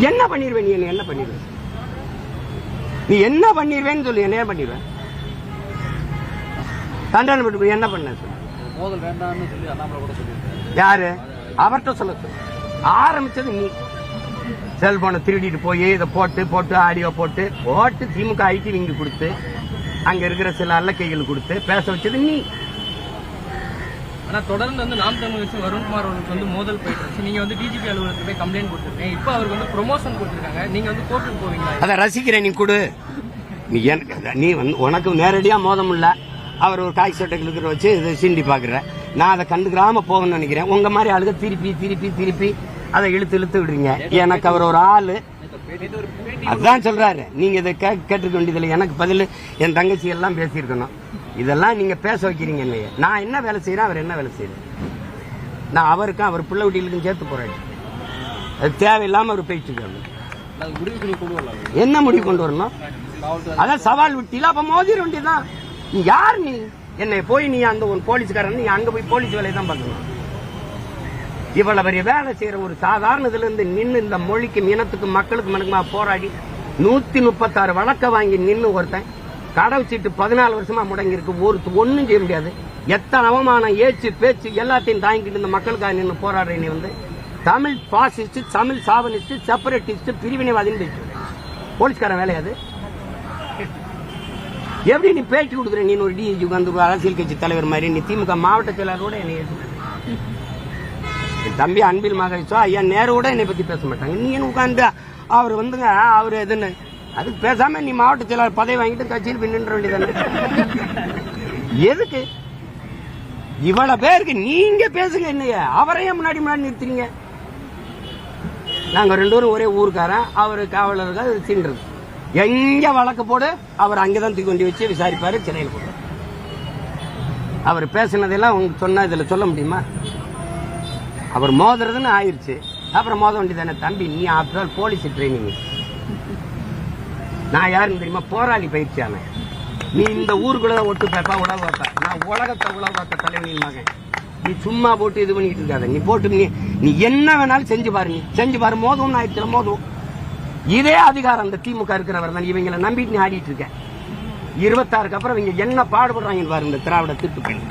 என்ன பண்ணிடுவேன்? நீ என்ன பண்ணிடுவேன்? நீ என்ன பண்ணிடுவேன்னு சொல்லு. என்ன பண்ணிடுவேன்? தண்டனை பட்டு என்ன பண்ண சொல்லு. யாரு? அவர்கிட்ட சொல்ல சொல்லு. ஆரம்பிச்சது நீ. செல்போனை திருடிட்டு போய் இதை போட்டு ஆடியோ போட்டு திமுக ஐடி விங்க கொடுத்து அங்க இருக்கிற சில அல்லக்கைகள் கொடுத்து பேச வச்சது நீ. ஆனா தொடர்ந்து வந்து நாம் தமிழ் கட்சி வருண்குமார் அவர்களுக்கு வந்து மோதல் போயிட்டு நீங்க வந்து டிஜிபி அலுவலகத்துக்கு போய் கம்ப்ளைண்ட் கொடுத்துருக்கீங்க. இப்ப அவருக்கு வந்து ப்ரொமோஷன் கொடுத்துருக்காங்க. நீங்க வந்து கோர்ட்டுக்கு போவீங்களா? அதை ரசிக்கிறேன். நீ கொடு. நீ வந்து உனக்கு நேரடியா மோதம் இல்ல. அவர் ஒரு காய் சட்டைகளுக்கு வச்சு இதை சீண்டி பாக்குற. நான் அதை கண்டுக்கிறாம போகணும்னு நினைக்கிறேன். உங்க மாதிரி ஆளுக திருப்பி அதை இழுத்து விடுறீங்க. எனக்கு அவர் ஒரு ஆளு. அதான் சொல்றாரு. நீங்க இதை கேட்டுக்க வேண்டியதில்லை. எனக்கு பதில் என் தங்கச்சி எல்லாம் பேசியிருக்கணும். இதெல்லாம் நீங்க பேச வைக்கிறீங்க இல்லையே. நான் என்ன வேலை செய்யறேன், அவர் என்ன வேலை செய்யறேன்? நான் அவருக்கும் அவர் பிள்ளை வீட்டிலுக்கும் சேர்த்து போறேன். அது தேவையில்லாம அவர் போயிட்டு இருக்காங்க. என்ன முடிவு கொண்டு வரணும்? அதான் சவால் விட்டில. அப்ப மோதிர வேண்டியதான். நீ யார்? நீ என்னை போய் நீ அந்த ஒரு போலீஸ்காரன், நீ அங்க போய் போலீஸ் வேலையை தான் பார்க்கணும். இவ்வளவு பெரிய வேலை செய்யற ஒரு சாதாரண இதுல இருந்து நின்று இந்த மொழிக்கும் இனத்துக்கும் மக்களுக்கு மனுக்குமா போராடி 136 வழக்க வாங்கி நின்று ஒருத்தன் கடை வச்சுட்டு 14 வருஷமா முடங்கி இருக்கு. ஒன்னும் செய்ய முடியாது. எத்தனை அவமானம், ஏச்சு, பேச்சு எல்லாத்தையும் தாங்கிட்டு இந்த மக்களுக்காக நின்று போராடுற நீ வந்து Tamil fascist, Tamil chauvinist, separatist, பிரிவினைவாதின்னு பேசு. போலீஸ்காரன் வேலையாது. எப்படி நீ பேச்சு கொடுக்குற? நீ ஒரு டிஜி வந்து அரசியல் கட்சி தலைவர் மாதிரி நீ திமுக மாவட்ட செயலாளரோட என்னை தம்பி அன்பில் மகேஷோ ஐயா நேரோட என்னை பத்தி பேச மாட்டாங்க. நீ உட்காந்து அவர் வந்துங்க அவர் எதுன்னு அதுக்கு பேசாம நீ மாவட்ட செயலாளர் பதவி வாங்கிட்டு கட்சியில் பின்னின்ற வேண்டியதானே. எதுக்கு இவ்வளவு பேருக்கு நீங்க பேசுங்க? என்னைய அவரையும் முன்னாடி நிறுத்துறீங்க. நாங்க 2 பேரும் ஒரே ஊருக்காரன். அவரு காவலர்கள் சீன்றது. எங்க வழக்கு போடு அவர் அங்கதான் தூக்கி கொண்டு வச்சு விசாரிப்பாரு, சிறையில் போடுவார். அவர் பேசினதெல்லாம் உங்களுக்கு சொன்னா இதுல சொல்ல முடியுமா? அவர் மோதுறதுன்னு ஆயிடுச்சு. அப்புறம் மோத வேண்டியதானே. தம்பி நீ ஆஃப்டர் போலீஸ் ட்ரைனிங். நான் யாருன்னு தெரியுமா? போராளி பயிற்சியான. நீ இந்த ஊருக்குள்ள ஒட்டு பேப்பா உலக வைப்ப. நான் உலகத்தை உலக வைப்ப தலைவனின் மகன். நீ சும்மா போட்டு இது பண்ணிட்டு இருக்காத. நீ போட்டு நீ என்ன வேணாலும் செஞ்சு பாரு. நீ செஞ்சு பாரு. மோதும் ஆயிடுச்சு. மோதும். இதே அதிகாரம் அந்த திமுக இருக்கிறவர் தான். இவங்களை நம்பிட்டு நீ ஆடிட்டு இருக்க. 26க்கு அப்புறம் இவங்க என்ன பாடுபடுறாங்கன்னு பாரு. இந்த திராவிட திட்டு பண்ணி